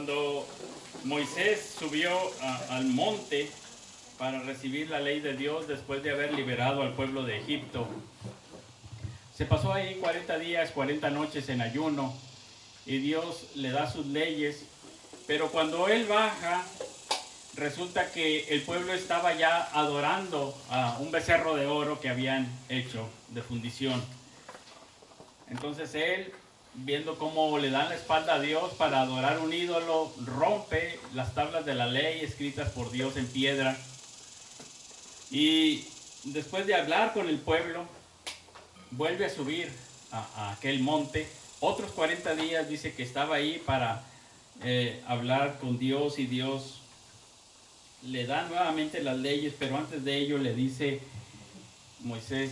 Cuando Moisés subió al monte para recibir la ley de Dios después de haber liberado al pueblo de Egipto, se pasó ahí 40 días, 40 noches en ayuno, y Dios le da sus leyes, pero cuando él baja, resulta que el pueblo estaba ya adorando a un becerro de oro que habían hecho de fundición. Entonces él, viendo cómo le dan la espalda a Dios para adorar un ídolo, rompe las tablas de la ley escritas por Dios en piedra. Y después de hablar con el pueblo, vuelve a subir a aquel monte. Otros 40 días dice que estaba ahí para hablar con Dios, y Dios le da nuevamente las leyes, pero antes de ello le dice: Moisés,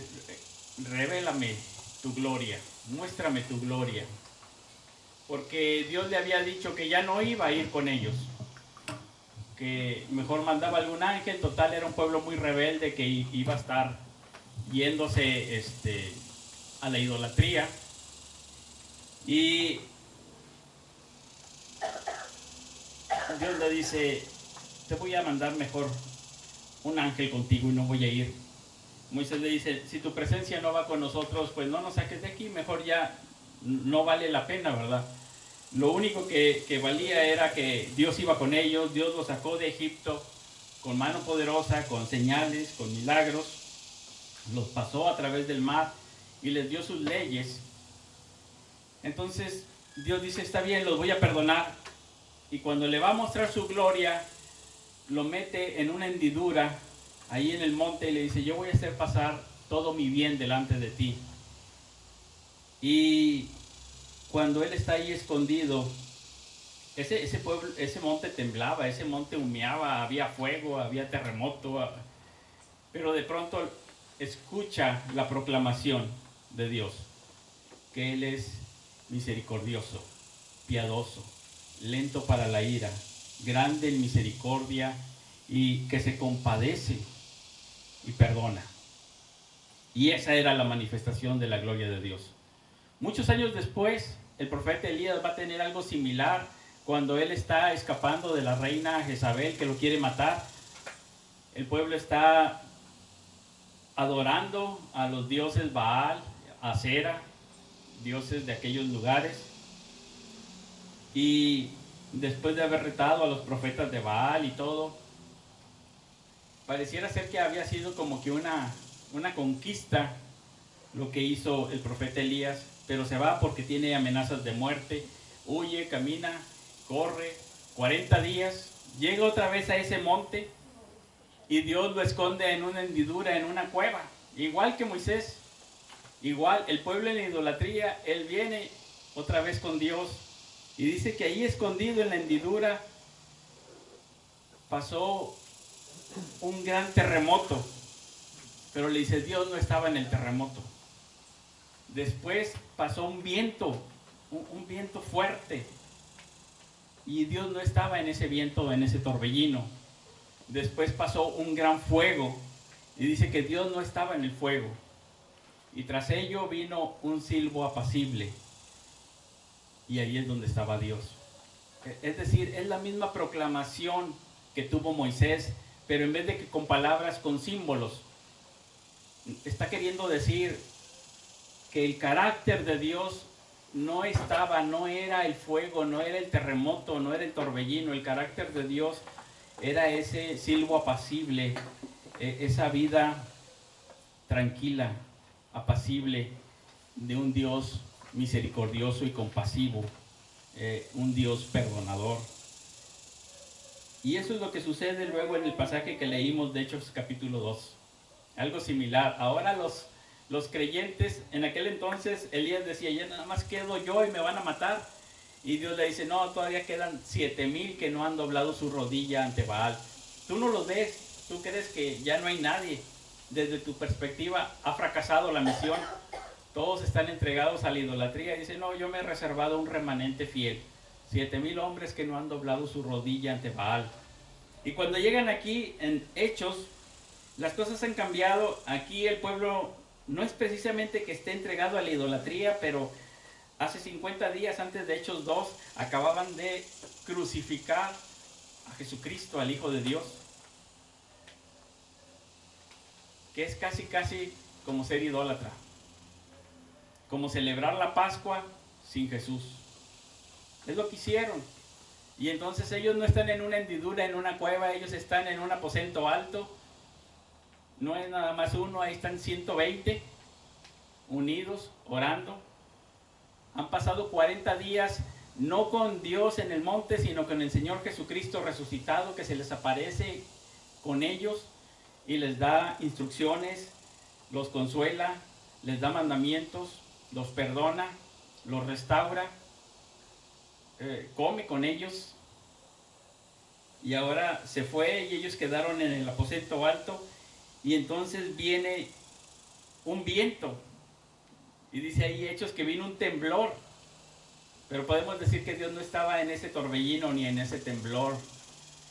revélame tu gloria, muéstrame tu gloria, porque Dios le había dicho que ya no iba a ir con ellos, que mejor mandaba algún ángel. Total, era un pueblo muy rebelde que iba a estar yéndose a la idolatría. Y Dios le dice: te voy a mandar mejor un ángel contigo y no voy a ir. Moisés le dice: si tu presencia no va con nosotros, pues no nos saques de aquí, mejor ya no vale la pena, ¿verdad? Lo único que valía era que Dios iba con ellos. Dios los sacó de Egipto con mano poderosa, con señales, con milagros. Los pasó a través del mar y les dio sus leyes. Entonces Dios dice: está bien, los voy a perdonar. Y cuando le va a mostrar su gloria, lo mete en una hendidura ahí en el monte y le dice: yo voy a hacer pasar todo mi bien delante de ti. Y cuando él está ahí escondido, ese pueblo, ese monte temblaba, ese monte humeaba, había fuego, había terremoto, pero de pronto escucha la proclamación de Dios, que Él es misericordioso, piadoso, lento para la ira, grande en misericordia, y que se compadece y perdona. Y esa era la manifestación de la gloria de Dios. Muchos años después, el profeta Elías va a tener algo similar cuando él está escapando de la reina Jezabel, que lo quiere matar. El pueblo está adorando a los dioses Baal, Acera, dioses de aquellos lugares. Y después de haber retado a los profetas de Baal y todo, pareciera ser que había sido como que una conquista lo que hizo el profeta Elías, pero se va porque tiene amenazas de muerte. Huye, camina, corre 40 días, llega otra vez a ese monte y Dios lo esconde en una hendidura, en una cueva, igual que Moisés. Igual el pueblo en la idolatría, él viene otra vez con Dios y dice que ahí escondido en la hendidura pasó un gran terremoto, pero le dice: Dios no estaba en el terremoto. Después pasó un viento fuerte, y Dios no estaba en ese viento, en ese torbellino. Después pasó un gran fuego, y dice que Dios no estaba en el fuego. Y tras ello vino un silbo apacible, y ahí es donde estaba Dios. Es decir, es la misma proclamación que tuvo Moisés, pero en vez de que con palabras, con símbolos. Está queriendo decir que el carácter de Dios no era el fuego, no era el terremoto, no era el torbellino. El carácter de Dios era ese silbo apacible, esa vida tranquila, apacible, de un Dios misericordioso y compasivo, un Dios perdonador. Y eso es lo que sucede luego en el pasaje que leímos de Hechos capítulo 2. Algo similar. Ahora los creyentes, en aquel entonces Elías decía: ya nada más quedo yo y me van a matar. Y Dios le dice: no, todavía quedan 7,000 que no han doblado su rodilla ante Baal. Tú no los ves, tú crees que ya no hay nadie. Desde tu perspectiva ha fracasado la misión. Todos están entregados a la idolatría. Y dice: no, yo me he reservado un remanente fiel. 7,000 hombres que no han doblado su rodilla ante Baal. Y cuando llegan aquí en Hechos, las cosas han cambiado. Aquí el pueblo no es precisamente que esté entregado a la idolatría, pero Hace 50 días antes de Hechos 2 acababan de crucificar a Jesucristo, al Hijo de Dios, que es casi como ser idólatra, como celebrar la Pascua sin Jesús. Es lo que hicieron. Y entonces ellos no están en una hendidura, en una cueva, ellos están en un aposento alto. No es nada más uno, ahí están 120 unidos, orando. Han pasado 40 días, no con Dios en el monte, sino con el Señor Jesucristo resucitado, que se les aparece con ellos y les da instrucciones, los consuela, les da mandamientos, los perdona, los restaura, come con ellos. Y ahora se fue y ellos quedaron en el aposento alto. Y entonces viene un viento. Y dice ahí Hechos que vino un temblor. Pero podemos decir que Dios no estaba en ese torbellino ni en ese temblor.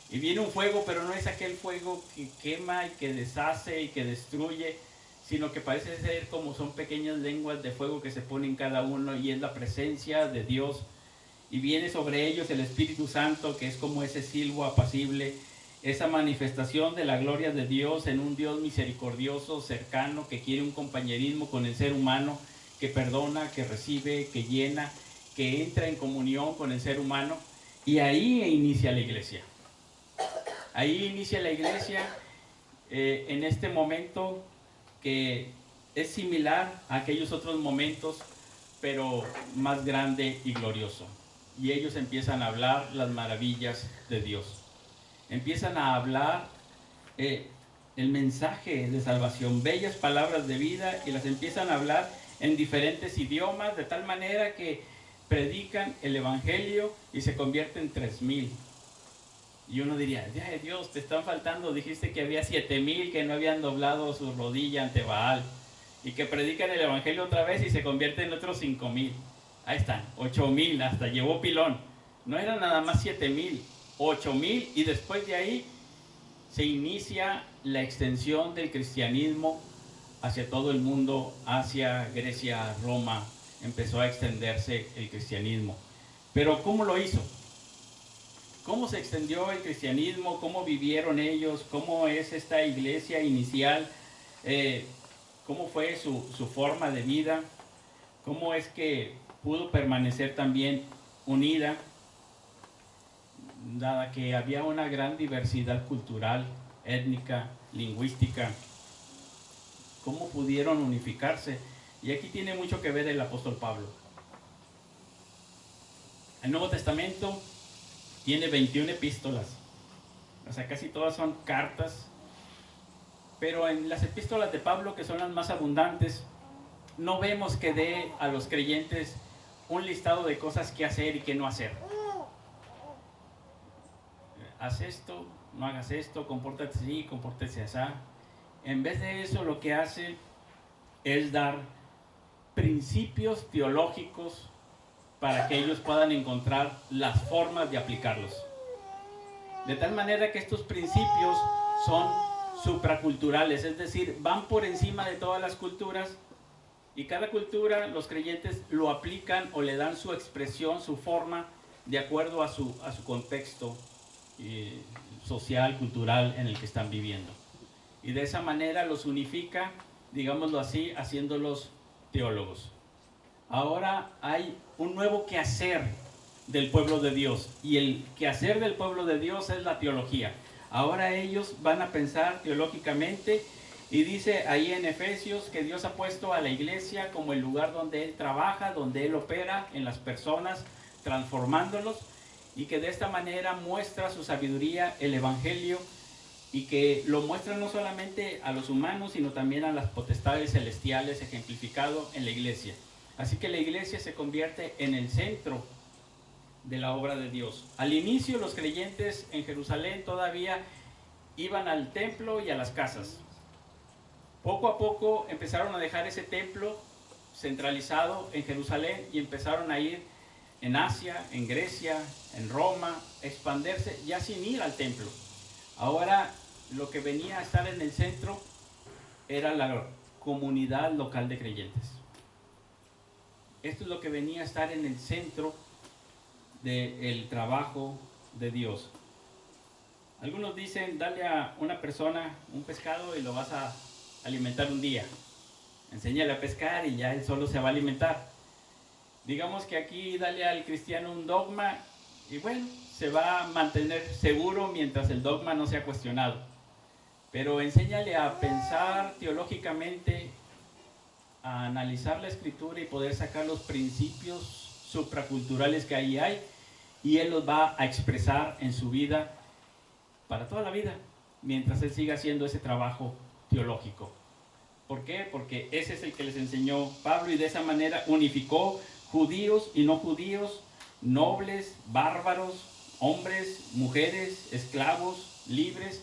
Y viene un fuego, pero no es aquel fuego que quema y que deshace y que destruye, sino que parece ser como son pequeñas lenguas de fuego que se ponen cada uno, y es la presencia de Dios. Y viene sobre ellos el Espíritu Santo, que es como ese silbo apacible, esa manifestación de la gloria de Dios en un Dios misericordioso, cercano, que quiere un compañerismo con el ser humano, que perdona, que recibe, que llena, que entra en comunión con el ser humano. Y ahí inicia la iglesia. Ahí inicia la iglesia en este momento que es similar a aquellos otros momentos, pero más grande y glorioso. Y ellos empiezan a hablar las maravillas de Dios. Empiezan a hablar el mensaje de salvación, bellas palabras de vida, y las empiezan a hablar en diferentes idiomas, de tal manera que predican el evangelio y se convierten en 3,000. Y uno diría, ya de Dios, te están faltando, dijiste que había 7,000 que no habían doblado su rodilla ante Baal, y que predican el evangelio otra vez y se convierten en otros 5,000. Ahí están, 8,000, hasta llevó pilón. No eran nada más 7,000, 8,000, y después de ahí se inicia la extensión del cristianismo hacia todo el mundo, hacia Grecia, Roma. Empezó a extenderse el cristianismo. Pero ¿cómo lo hizo? ¿Cómo se extendió el cristianismo? ¿Cómo vivieron ellos? ¿Cómo es esta iglesia inicial? ¿Cómo fue su forma de vida? ¿Cómo es que pudo permanecer también unida, dada que había una gran diversidad cultural, étnica, lingüística? ¿Cómo pudieron unificarse? Y aquí tiene mucho que ver el apóstol Pablo. El Nuevo Testamento tiene 21 epístolas, o sea, casi todas son cartas, pero en las epístolas de Pablo, que son las más abundantes, no vemos que dé a los creyentes un listado de cosas que hacer y que no hacer. Haz esto, no hagas esto, compórtate así, compórtate así. En vez de eso, lo que hace es dar principios teológicos para que ellos puedan encontrar las formas de aplicarlos. De tal manera que estos principios son supraculturales, es decir, van por encima de todas las culturas, y cada cultura los creyentes lo aplican o le dan su expresión, su forma, de acuerdo a su contexto social, cultural en el que están viviendo. Y de esa manera los unifica, digámoslo así, haciéndolos teólogos. Ahora hay un nuevo quehacer del pueblo de Dios, y el quehacer del pueblo de Dios es la teología. Ahora ellos van a pensar teológicamente, y dice ahí en Efesios que Dios ha puesto a la iglesia como el lugar donde Él trabaja, donde Él opera en las personas, transformándolos, y que de esta manera muestra su sabiduría, el evangelio, y que lo muestra no solamente a los humanos, sino también a las potestades celestiales, ejemplificado en la iglesia. Así que la iglesia se convierte en el centro de la obra de Dios. Al inicio los creyentes en Jerusalén todavía iban al templo y a las casas. Poco a poco empezaron a dejar ese templo centralizado en Jerusalén y empezaron a ir en Asia, en Grecia, en Roma, expandirse ya sin ir al templo. Ahora lo que venía a estar en el centro era la comunidad local de creyentes. Esto es lo que venía a estar en el centro del trabajo de Dios. Algunos dicen, dale a una persona un pescado y lo vas a alimentar un día. Enséñale a pescar y ya él solo se va a alimentar. Digamos que aquí dale al cristiano un dogma y bueno, se va a mantener seguro mientras el dogma no sea cuestionado. Pero enséñale a pensar teológicamente, a analizar la escritura y poder sacar los principios supraculturales que ahí hay, y él los va a expresar en su vida para toda la vida, mientras él siga haciendo ese trabajo teológico. ¿Por qué? Porque ese es el que les enseñó Pablo, y de esa manera unificó judíos y no judíos, nobles, bárbaros, hombres, mujeres, esclavos, libres.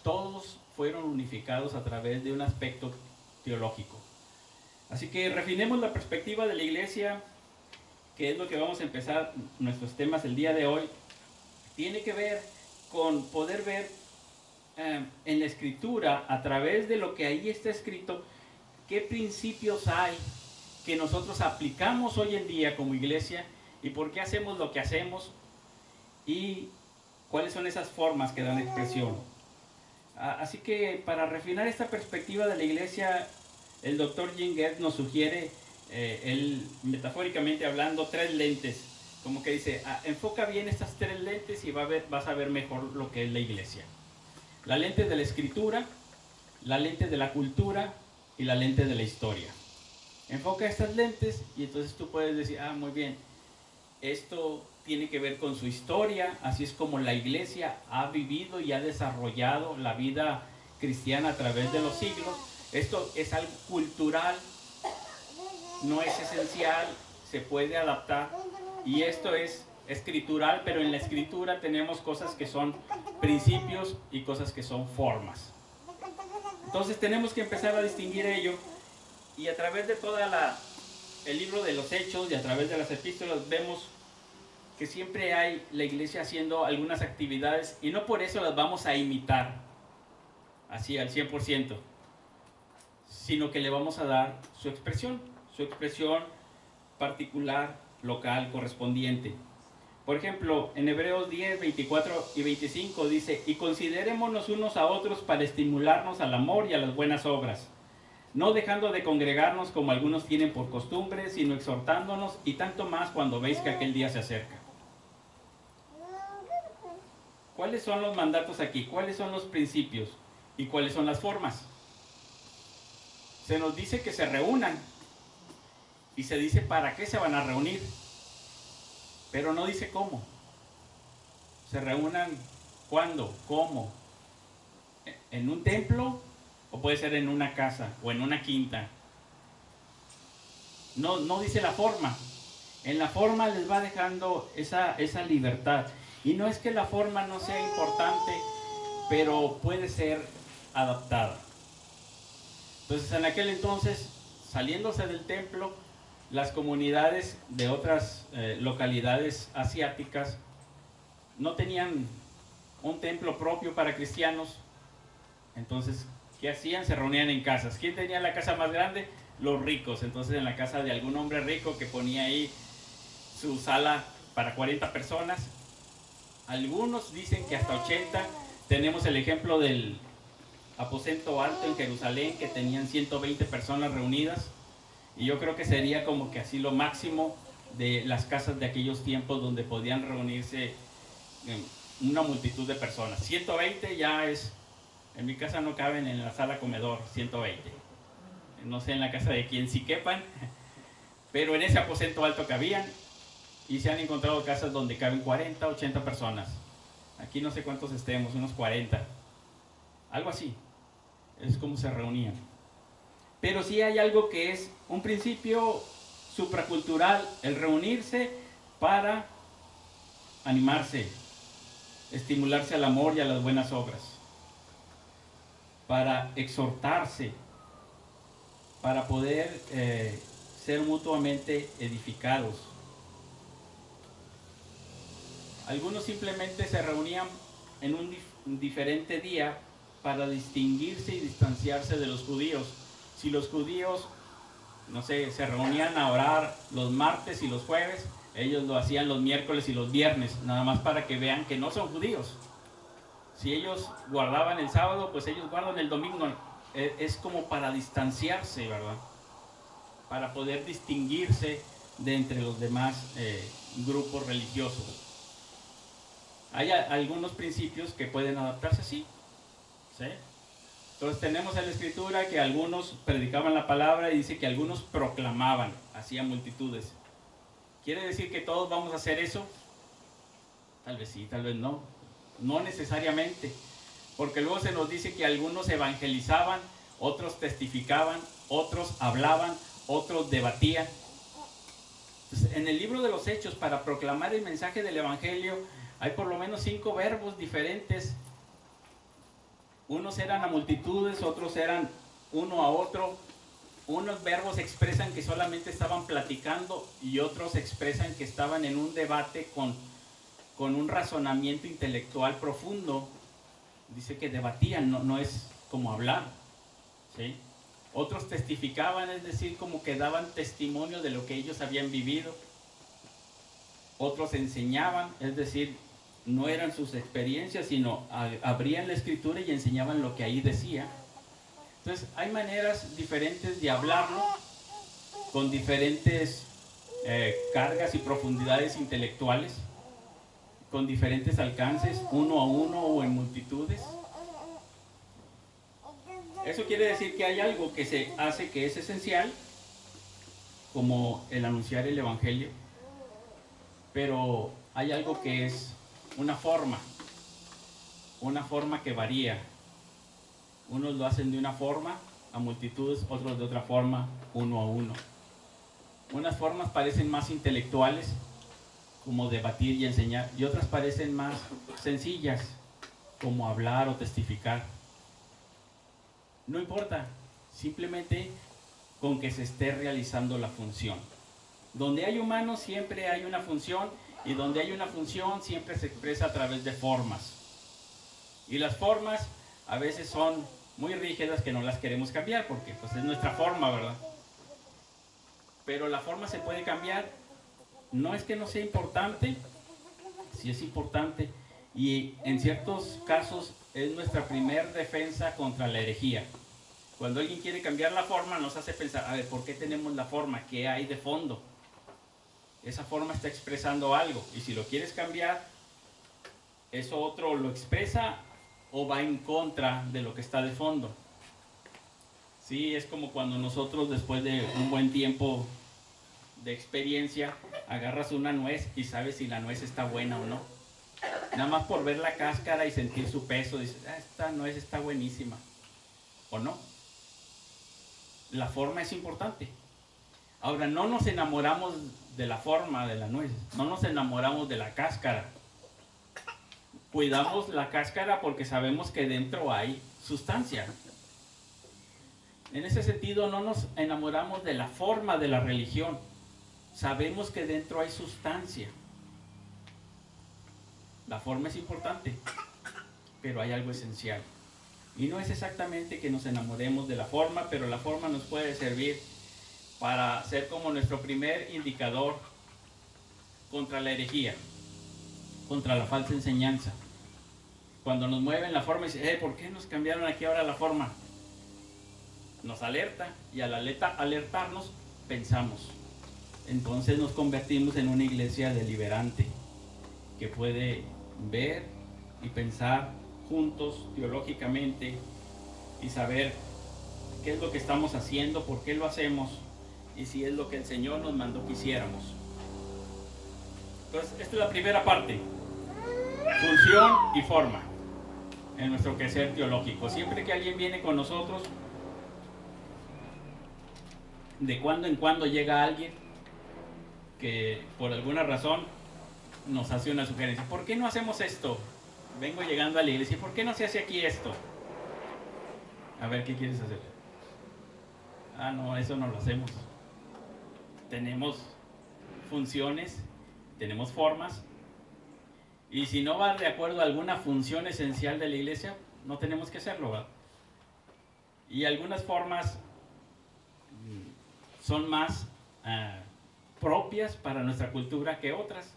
Todos fueron unificados a través de un aspecto teológico. Así que refinemos la perspectiva de la iglesia, que es lo que vamos a empezar nuestros temas el día de hoy. Tiene que ver con poder ver en la escritura, a través de lo que ahí está escrito, qué principios hay que nosotros aplicamos hoy en día como iglesia, y por qué hacemos lo que hacemos, y cuáles son esas formas que dan expresión. Así que para refinar esta perspectiva de la iglesia, el doctor Jim Gertz nos sugiere, él metafóricamente hablando, 3 lentes. Como que dice, enfoca bien estas 3 lentes y vas a ver mejor lo que es la iglesia. La lente de la escritura, la lente de la cultura y la lente de la historia. Enfoca estas lentes y entonces tú puedes decir, muy bien, esto tiene que ver con su historia, así es como la iglesia ha vivido y ha desarrollado la vida cristiana a través de los siglos. Esto es algo cultural, no es esencial, se puede adaptar. Y esto es escritural, pero en la escritura tenemos cosas que son principios y cosas que son formas. Entonces tenemos que empezar a distinguir ello, y a través de todo el libro de los Hechos y a través de las epístolas vemos que siempre hay la iglesia haciendo algunas actividades, y no por eso las vamos a imitar así al 100%, sino que le vamos a dar su expresión particular, local, correspondiente. Por ejemplo, en Hebreos 10, 24 y 25 dice, y considerémonos unos a otros para estimularnos al amor y a las buenas obras, no dejando de congregarnos como algunos tienen por costumbre, sino exhortándonos, y tanto más cuando veis que aquel día se acerca. ¿Cuáles son los mandatos aquí? ¿Cuáles son los principios? ¿Y cuáles son las formas? Se nos dice que se reúnan, y se dice para qué se van a reunir, pero no dice cómo. ¿Se reúnan cuándo? ¿Cómo? ¿En un templo? ¿O puede ser en una casa o en una quinta? No dice la forma. En la forma les va dejando esa libertad. Y no es que la forma no sea importante, pero puede ser adaptada. Entonces, en aquel entonces, saliéndose del templo, las comunidades de otras localidades asiáticas no tenían un templo propio para cristianos. Entonces, ¿qué hacían? Se reunían en casas. ¿Quién tenía la casa más grande? Los ricos. Entonces, en la casa de algún hombre rico que ponía ahí su sala para 40 personas. Algunos dicen que hasta 80. Tenemos el ejemplo del aposento alto en Jerusalén, que tenían 120 personas reunidas. Y yo creo que sería como que así lo máximo de las casas de aquellos tiempos, donde podían reunirse una multitud de personas. 120 ya es... En mi casa no caben en la sala comedor 120. No sé en la casa de quién sí quepan, pero en ese aposento alto cabían, y se han encontrado casas donde caben 40, 80 personas. Aquí no sé cuántos estemos, unos 40. Algo así. Es como se reunían. Pero sí hay algo que es un principio supracultural, el reunirse para animarse, estimularse al amor y a las buenas obras, para exhortarse, para poder ser mutuamente edificados. Algunos simplemente se reunían en un diferente día para distinguirse y distanciarse de los judíos. Si los judíos no sé, se reunían a orar los martes y los jueves, ellos lo hacían los miércoles y los viernes, nada más para que vean que no son judíos. Si ellos guardaban el sábado, pues ellos guardan el domingo. Es como para distanciarse, ¿verdad? Para poder distinguirse de entre los demás grupos religiosos. Hay algunos principios que pueden adaptarse así, ¿sí? Entonces tenemos en la escritura que algunos predicaban la palabra y dice que algunos proclamaban, hacían multitudes. ¿Quiere decir que todos vamos a hacer eso? Tal vez sí, tal vez no. No necesariamente, porque luego se nos dice que algunos evangelizaban, otros testificaban, otros hablaban, otros debatían. Entonces, en el libro de los Hechos, para proclamar el mensaje del evangelio, hay por lo menos 5 verbos diferentes. Unos eran a multitudes, otros eran uno a otro. Unos verbos expresan que solamente estaban platicando y otros expresan que estaban en un debate con un razonamiento intelectual profundo. Dice que debatían, no es como hablar, ¿sí? Otros testificaban, es decir, como que daban testimonio de lo que ellos habían vivido. Otros enseñaban, es decir, no eran sus experiencias, sino abrían la escritura y enseñaban lo que ahí decía. Entonces, hay maneras diferentes de hablarlo, con diferentes cargas y profundidades intelectuales, con diferentes alcances, uno a uno o en multitudes. Eso quiere decir que hay algo que se hace que es esencial, como el anunciar el evangelio, pero hay algo que es una forma que varía. Unos lo hacen de una forma, a multitudes, otros de otra forma, uno a uno. Unas formas parecen más intelectuales, como debatir y enseñar, y otras parecen más sencillas, como hablar o testificar. No importa, simplemente con que se esté realizando la función. Donde hay humanos siempre hay una función, y donde hay una función siempre se expresa a través de formas. Y las formas a veces son muy rígidas, que no las queremos cambiar porque pues es nuestra forma, ¿verdad? Pero la forma se puede cambiar. No es que no sea importante, sí es importante, y en ciertos casos es nuestra primer defensa contra la herejía. Cuando alguien quiere cambiar la forma, nos hace pensar, a ver, ¿por qué tenemos la forma? ¿Qué hay de fondo? Esa forma está expresando algo, y si lo quieres cambiar, ¿eso otro lo expresa o va en contra de lo que está de fondo? Sí, es como cuando nosotros, después de un buen tiempo de experiencia, agarras una nuez y sabes si la nuez está buena o no. Nada más por ver la cáscara y sentir su peso, dices, esta nuez está buenísima. ¿O no? La forma es importante. Ahora, no nos enamoramos de la forma de la nuez, no nos enamoramos de la cáscara. Cuidamos la cáscara porque sabemos que dentro hay sustancia. En ese sentido, no nos enamoramos de la forma de la religión. Sabemos que dentro hay sustancia. La forma es importante, pero hay algo esencial. Y no es exactamente que nos enamoremos de la forma, pero la forma nos puede servir para ser como nuestro primer indicador contra la herejía, contra la falsa enseñanza. Cuando nos mueven la forma y dicen, ¿por qué nos cambiaron aquí ahora la forma? Nos alerta, y al alertarnos pensamos. Entonces nos convertimos en una iglesia deliberante que puede ver y pensar juntos teológicamente y saber qué es lo que estamos haciendo, por qué lo hacemos y si es lo que el Señor nos mandó que hiciéramos. Entonces, esta es la primera parte: función y forma en nuestro quehacer teológico. Siempre que alguien viene con nosotros, de cuando en cuando llega alguien que por alguna razón nos hace una sugerencia. ¿Por qué no hacemos esto? Vengo llegando a la iglesia, ¿por qué no se hace aquí esto? A ver, ¿qué quieres hacer? No, eso no lo hacemos. Tenemos funciones, tenemos formas, y si no va de acuerdo a alguna función esencial de la iglesia, no tenemos que hacerlo, ¿verdad? Y algunas formas son más propias para nuestra cultura que otras.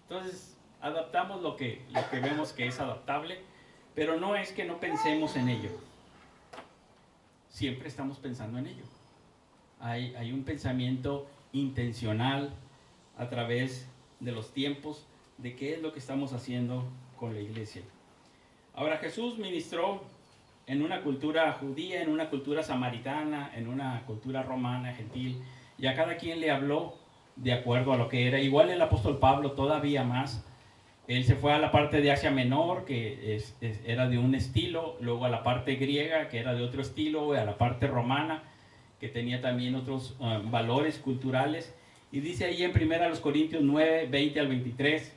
Entonces, adaptamos lo que vemos que es adaptable, pero no es que no pensemos en ello. Siempre estamos pensando en ello. Hay un pensamiento intencional a través de los tiempos de qué es lo que estamos haciendo con la iglesia. Ahora, Jesús ministró en una cultura judía, en una cultura samaritana, en una cultura romana, gentil, y a cada quien le habló de acuerdo a lo que era. Igual el apóstol Pablo, todavía más. Él se fue a la parte de Asia Menor, que era de un estilo, luego a la parte griega, que era de otro estilo, y a la parte romana, que tenía también otros valores culturales. Y dice ahí en 1 Corintios 9, 20 al 23,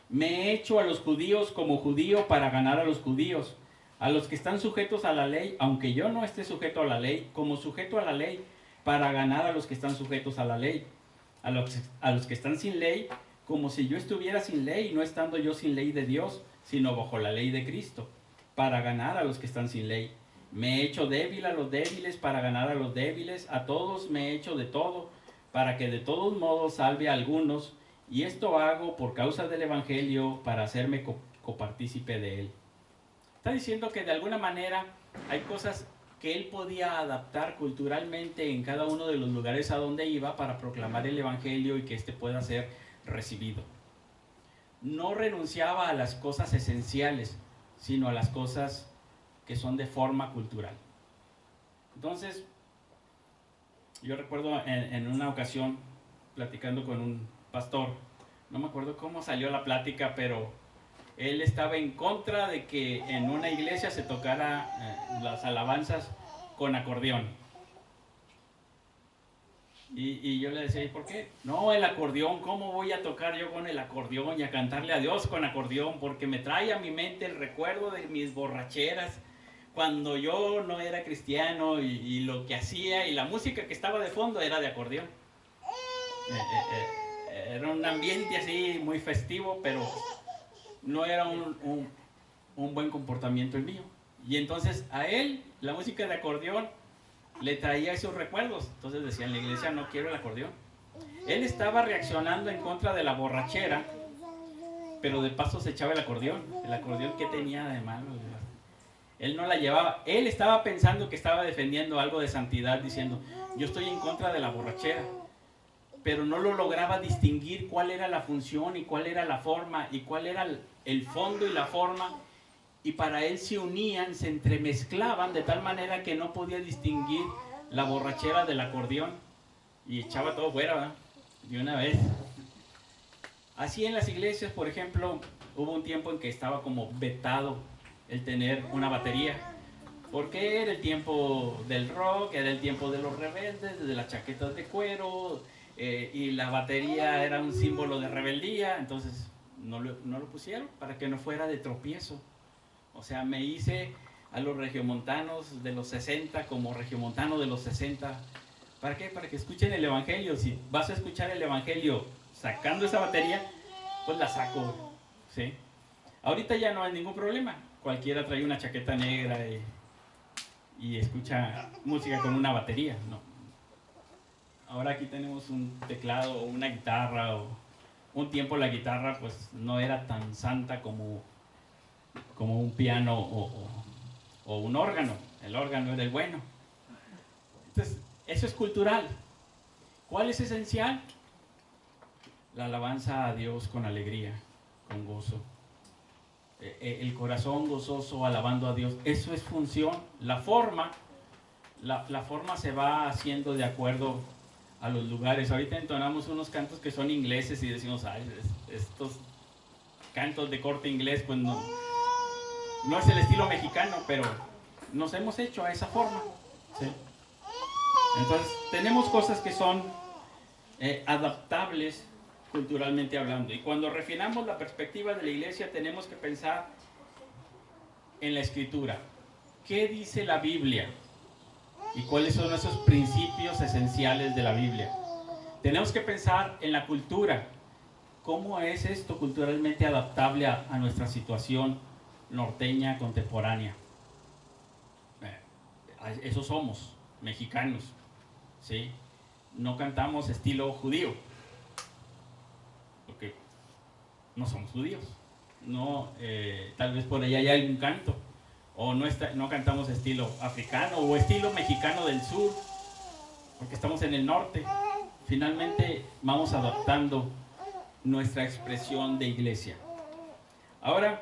me he hecho a los judíos como judío para ganar a los judíos, a los que están sujetos a la ley, aunque yo no esté sujeto a la ley, como sujeto a la ley, para ganar a los que están sujetos a la ley, a los que están sin ley, como si yo estuviera sin ley, no estando yo sin ley de Dios, sino bajo la ley de Cristo, para ganar a los que están sin ley. Me he hecho débil a los débiles para ganar a los débiles, a todos me he hecho de todo, para que de todos modos salve a algunos, y esto hago por causa del Evangelio, para hacerme copartícipe de él. Está diciendo que de alguna manera hay cosas que él podía adaptar culturalmente en cada uno de los lugares a donde iba para proclamar el Evangelio y que éste pueda ser recibido. No renunciaba a las cosas esenciales, sino a las cosas que son de forma cultural. Entonces, yo recuerdo en una ocasión platicando con un pastor, no me acuerdo cómo salió la plática, pero él estaba en contra de que en una iglesia se tocara las alabanzas con acordeón. Y yo le decía, ¿y por qué? No, el acordeón, ¿cómo voy a tocar yo con el acordeón y a cantarle a Dios con acordeón? Porque me trae a mi mente el recuerdo de mis borracheras cuando yo no era cristiano y lo que hacía y la música que estaba de fondo era de acordeón. Era un ambiente así muy festivo, pero no era un buen comportamiento el mío. Y entonces a él la música de acordeón le traía esos recuerdos. Entonces decía en la iglesia, no quiero el acordeón. Él estaba reaccionando en contra de la borrachera, pero de paso se echaba el acordeón. El acordeón, ¿qué tenía de malo? Él no la llevaba. Él estaba pensando que estaba defendiendo algo de santidad, diciendo, yo estoy en contra de la borrachera. Pero no lo lograba distinguir cuál era la función y cuál era la forma y cuál era el fondo y la forma. Y para él se unían, se entremezclaban de tal manera que no podía distinguir la borrachera del acordeón y echaba todo fuera, ¿verdad? De una vez. Así en las iglesias, por ejemplo, hubo un tiempo en que estaba como vetado el tener una batería, porque era el tiempo del rock, era el tiempo de los rebeldes, de las chaquetas de cuero, y la batería era un símbolo de rebeldía. Entonces no lo pusieron para que no fuera de tropiezo. O sea, me hice a los regiomontanos de los 60 como regiomontano de los 60. ¿Para qué? Para que escuchen el Evangelio. Si vas a escuchar el Evangelio sacando esa batería, pues la saco, ¿sí? Ahorita ya no hay ningún problema. Cualquiera trae una chaqueta negra y escucha música con una batería, ¿no? Ahora aquí tenemos un teclado o una guitarra. Un tiempo la guitarra pues no era tan santa como un piano o un órgano. El órgano era el bueno. Entonces, eso es cultural. ¿Cuál es esencial? La alabanza a Dios con alegría, con gozo. El corazón gozoso alabando a Dios. Eso es función. La forma se va haciendo de acuerdo a los lugares. Ahorita entonamos unos cantos que son ingleses y decimos, ay, estos cantos de corte inglés, pues no es el estilo mexicano, pero nos hemos hecho a esa forma, ¿sí? Entonces tenemos cosas que son adaptables culturalmente hablando, y cuando refinamos la perspectiva de la iglesia tenemos que pensar en la escritura. ¿Qué dice la Biblia? ¿Y cuáles son esos principios esenciales de la Biblia? Tenemos que pensar en la cultura. ¿Cómo es esto culturalmente adaptable a nuestra situación norteña contemporánea? Eso somos, mexicanos, ¿sí? no cantamos estilo judío, porque no somos judíos. No, tal vez por allá hay algún canto, o no cantamos estilo africano o estilo mexicano del sur, porque estamos en el norte. Finalmente vamos adaptando nuestra expresión de iglesia. Ahora,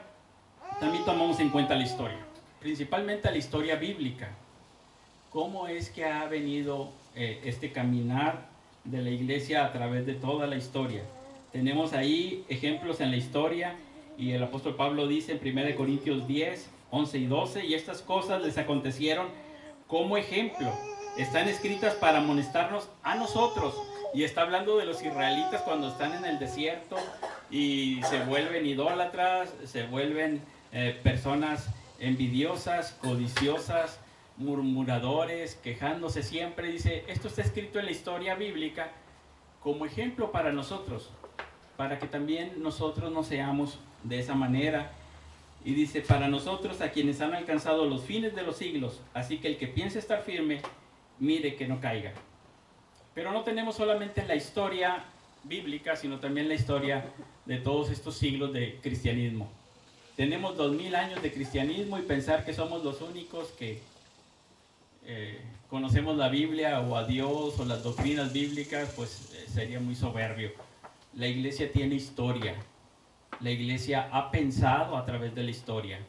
también tomamos en cuenta la historia, principalmente la historia bíblica. ¿Cómo es que ha venido este caminar de la iglesia a través de toda la historia? Tenemos ahí ejemplos en la historia, y el apóstol Pablo dice en 1 Corintios 10, 11 y 12, y estas cosas les acontecieron como ejemplo, están escritas para amonestarnos a nosotros. Y está hablando de los israelitas cuando están en el desierto y se vuelven idólatras, se vuelven personas envidiosas, codiciosas, murmuradores, quejándose siempre. Dice, esto está escrito en la historia bíblica como ejemplo para nosotros, para que también nosotros no seamos de esa manera. Y dice, para nosotros, a quienes han alcanzado los fines de los siglos, así que el que piense estar firme, mire que no caiga. Pero no tenemos solamente la historia bíblica, sino también la historia de todos estos siglos de cristianismo. Tenemos 2000 años de cristianismo, y pensar que somos los únicos que conocemos la Biblia o a Dios o las doctrinas bíblicas, pues sería muy soberbio. La iglesia tiene historia. La iglesia ha pensado a través de la historia.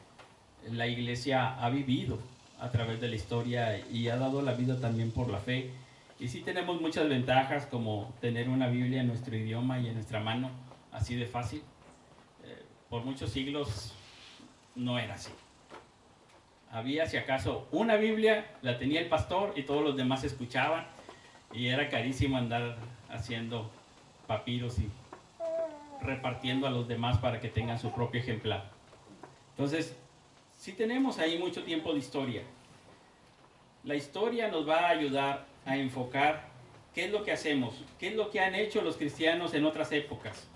La iglesia ha vivido a través de la historia y ha dado la vida también por la fe. Y sí tenemos muchas ventajas, como tener una Biblia en nuestro idioma y en nuestra mano, así de fácil. Por muchos siglos no era así. Había, si acaso, una Biblia, la tenía el pastor y todos los demás escuchaban, y era carísimo andar haciendo papiros y repartiendo a los demás para que tengan su propio ejemplar. Entonces, sí tenemos ahí mucho tiempo de historia. La historia nos va a ayudar a enfocar qué es lo que hacemos, qué es lo que han hecho los cristianos en otras épocas.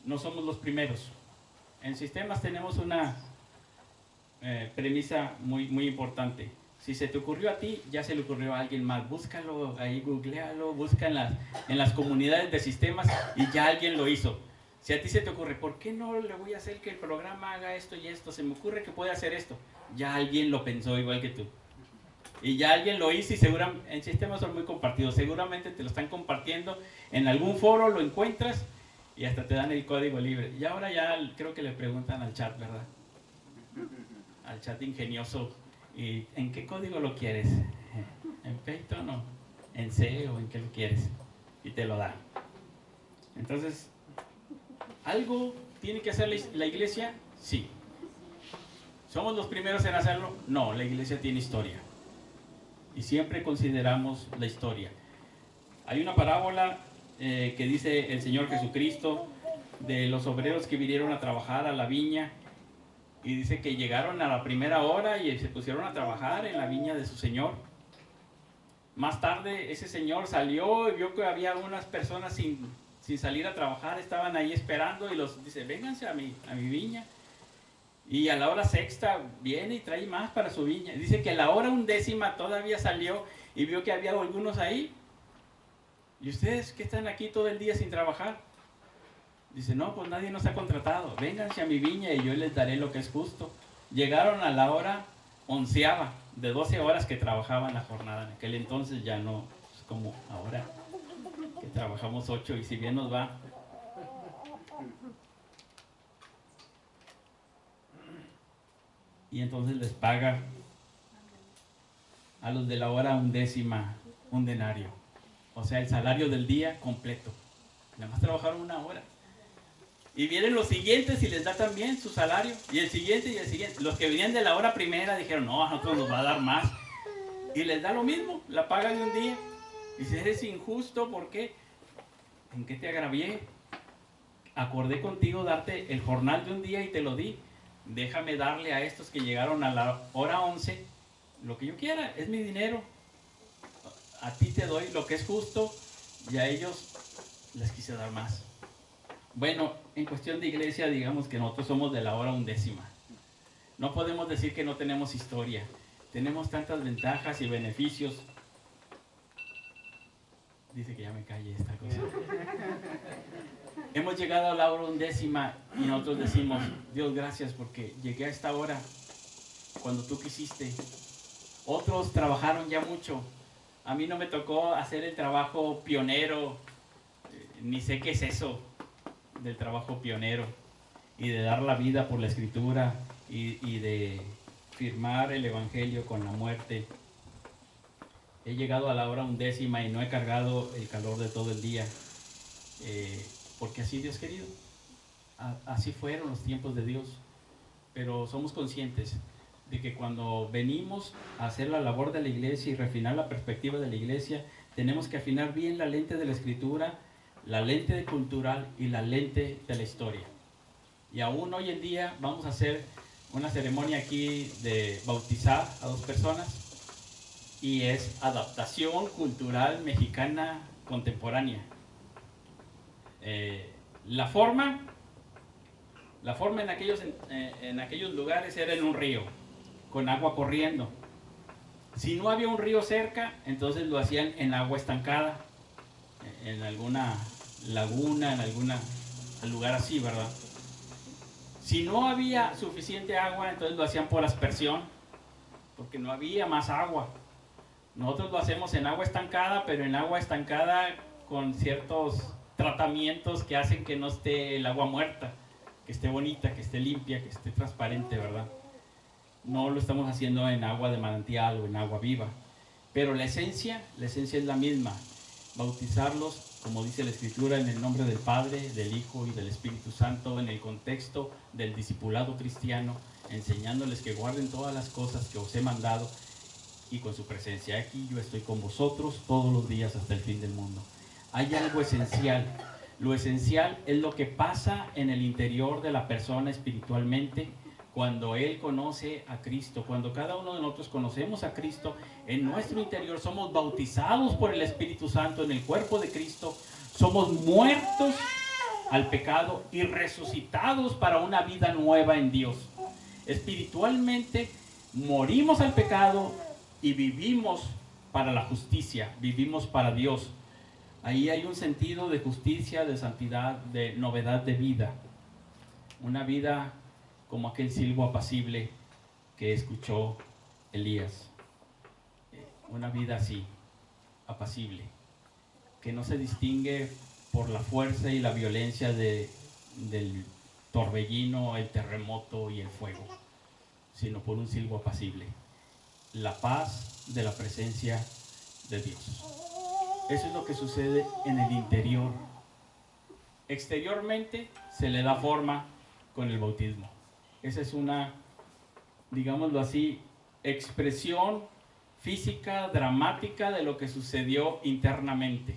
No somos los primeros. En sistemas tenemos una premisa muy importante. Si se te ocurrió a ti, ya se le ocurrió a alguien más. Búscalo ahí, googlealo, busca en las comunidades de sistemas, y ya alguien lo hizo. Si a ti se te ocurre, ¿por qué no le voy a hacer que el programa haga esto y esto? Se me ocurre que puede hacer esto. Ya alguien lo pensó igual que tú. Y ya alguien lo hizo, y seguramente en sistemas son muy compartidos. Seguramente te lo están compartiendo en algún foro, lo encuentras y hasta te dan el código libre. Y ahora ya creo que le preguntan al chat, ¿verdad? Al chat ingenioso. ¿Y en qué código lo quieres? ¿En Python o en C o en qué lo quieres? Y te lo da. Entonces, ¿algo tiene que hacer la iglesia? Sí. ¿Somos los primeros en hacerlo? No, la iglesia tiene historia. Y siempre consideramos la historia. Hay una parábola que dice el Señor Jesucristo de los obreros que vinieron a trabajar a la viña. Y dice que llegaron a la primera hora y se pusieron a trabajar en la viña de su señor. Más tarde ese señor salió y vio que había unas personas sin salir a trabajar, estaban ahí esperando, y los dice, vénganse a mi viña. Y a la hora sexta viene y trae más para su viña. Dice que a la hora 11 todavía salió y vio que había algunos ahí. ¿Y ustedes qué están aquí todo el día sin trabajar? Dice, no, pues nadie nos ha contratado. Vénganse a mi viña y yo les daré lo que es justo. Llegaron a la hora 11, de 12 horas que trabajaban la jornada. En aquel entonces ya no es como ahora, que trabajamos 8 y si bien nos va. Y entonces les paga a los de la hora 11 un denario. O sea, el salario del día completo. Nada más trabajaron una hora. Y vienen los siguientes y les da también su salario. Y el siguiente y el siguiente. Los que venían de la hora primera dijeron, no, a nosotros nos va a dar más. Y les da lo mismo, la paga de un día. Y dice, eres injusto, ¿por qué? ¿En qué te agravié? Acordé contigo darte el jornal de un día y te lo di. Déjame darle a estos que llegaron a la hora 11 lo que yo quiera, es mi dinero. A ti te doy lo que es justo y a ellos les quise dar más. Bueno, en cuestión de iglesia, digamos que nosotros somos de la hora 11. No podemos decir que no tenemos historia. Tenemos tantas ventajas y beneficios. Dice que ya me calle esta cosa. Hemos llegado a la hora 11 y nosotros decimos, Dios, gracias porque llegué a esta hora cuando tú quisiste. Otros trabajaron ya mucho. A mí no me tocó hacer el trabajo pionero, ni sé qué es eso del trabajo pionero y de dar la vida por la Escritura y de firmar el Evangelio con la muerte. He llegado a la hora 11 y no he cargado el calor de todo el día, porque así Dios querido, así fueron los tiempos de Dios. Pero somos conscientes de que cuando venimos a hacer la labor de la iglesia y refinar la perspectiva de la iglesia, tenemos que afinar bien la lente de la Escritura, la lente cultural y la lente de la historia. Y aún hoy en día vamos a hacer una ceremonia aquí de bautizar a 2 personas, y es adaptación cultural mexicana contemporánea. La forma en aquellos lugares era en un río, con agua corriendo. Si no había un río cerca, entonces lo hacían en agua estancada, en alguna laguna, en algún lugar así, ¿verdad? Si no había suficiente agua, entonces lo hacían por aspersión, porque no había más agua. Nosotros lo hacemos en agua estancada, pero en agua estancada con ciertos tratamientos que hacen que no esté el agua muerta, que esté bonita, que esté limpia, que esté transparente, ¿verdad? No lo estamos haciendo en agua de manantial o en agua viva, pero la esencia es la misma. Bautizarlos, como dice la Escritura, en el nombre del Padre, del Hijo y del Espíritu Santo, en el contexto del discipulado cristiano, enseñándoles que guarden todas las cosas que os he mandado, y con su presencia aquí yo estoy con vosotros todos los días hasta el fin del mundo. Hay algo esencial. Lo esencial es lo que pasa en el interior de la persona espiritualmente cuando él conoce a Cristo. Cuando cada uno de nosotros conocemos a Cristo, en nuestro interior somos bautizados por el Espíritu Santo en el cuerpo de Cristo, somos muertos al pecado y resucitados para una vida nueva en Dios. Espiritualmente morimos al pecado y vivimos para la justicia, vivimos para Dios. Ahí hay un sentido de justicia, de santidad, de novedad de vida. Una vida como aquel silbo apacible que escuchó Elías. Una vida así, apacible, que no se distingue por la fuerza y la violencia del torbellino, el terremoto y el fuego, sino por un silbo apacible. La paz de la presencia de Dios. Eso es lo que sucede en el interior. Exteriormente se le da forma con el bautismo. Esa es una, digámoslo así, expresión física, dramática de lo que sucedió internamente.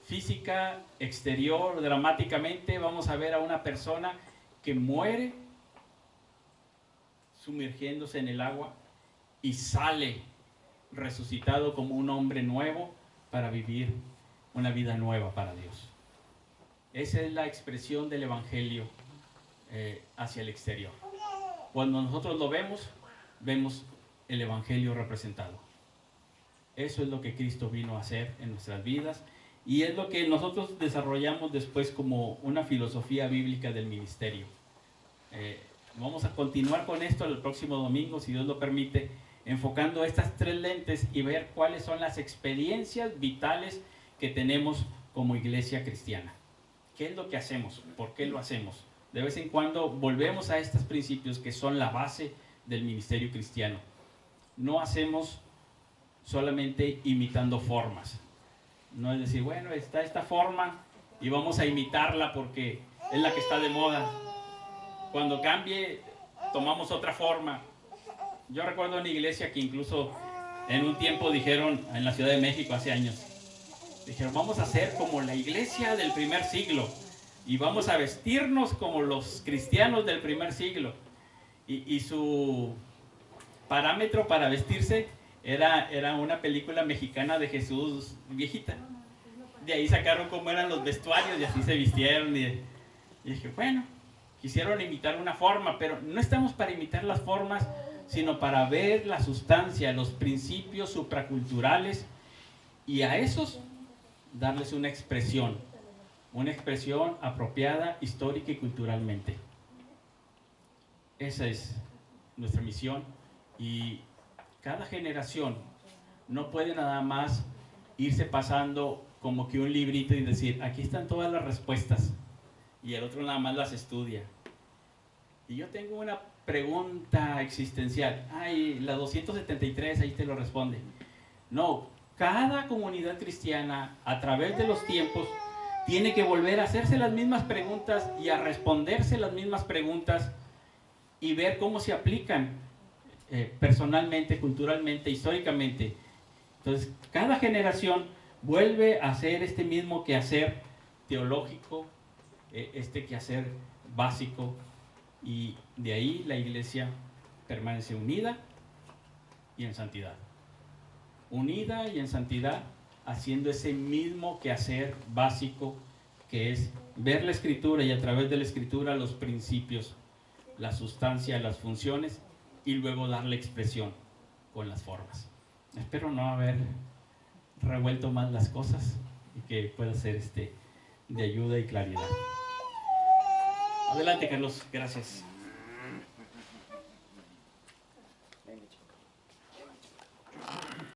Física, exterior, dramáticamente vamos a ver a una persona que muere sumergiéndose en el agua y sale resucitado como un hombre nuevo para vivir una vida nueva para Dios. Esa es la expresión del Evangelio hacia el exterior. Cuando nosotros lo vemos, vemos el Evangelio representado. Eso es lo que Cristo vino a hacer en nuestras vidas y es lo que nosotros desarrollamos después como una filosofía bíblica del ministerio. Vamos a continuar con esto el próximo domingo, si Dios lo permite, enfocando estas 3 lentes y ver cuáles son las experiencias vitales que tenemos como iglesia cristiana. ¿Qué es lo que hacemos? ¿Por qué lo hacemos? De vez en cuando volvemos a estos principios que son la base del ministerio cristiano. No hacemos solamente imitando formas. No es decir, bueno, está esta forma y vamos a imitarla porque es la que está de moda. Cuando cambie, tomamos otra forma. Yo recuerdo una iglesia que incluso en un tiempo dijeron, en la Ciudad de México hace años, dijeron, vamos a hacer como la iglesia del primer siglo y vamos a vestirnos como los cristianos del primer siglo. Y su parámetro para vestirse era una película mexicana de Jesús viejita. De ahí sacaron cómo eran los vestuarios y así se vistieron. Y dije, bueno, quisieron imitar una forma, pero no estamos para imitar las formas, sino para ver la sustancia, los principios supraculturales, y a esos darles una expresión apropiada histórica y culturalmente. Esa es nuestra misión, y cada generación no puede nada más irse pasando como que un librito y decir, aquí están todas las respuestas, y el otro nada más las estudia. Y yo tengo una pregunta existencial. Ay, la 273, ahí te lo responde. No, cada comunidad cristiana, a través de los tiempos, tiene que volver a hacerse las mismas preguntas y a responderse las mismas preguntas y ver cómo se aplican personalmente, culturalmente, históricamente. Entonces, cada generación vuelve a hacer este mismo quehacer teológico, este quehacer básico, y de ahí la iglesia permanece unida y en santidad. Unida y en santidad, haciendo ese mismo quehacer básico, que es ver la Escritura y a través de la Escritura los principios, la sustancia, las funciones, y luego darle expresión con las formas. Espero no haber revuelto más las cosas y que pueda ser de ayuda y claridad. Adelante, Carlos. Gracias.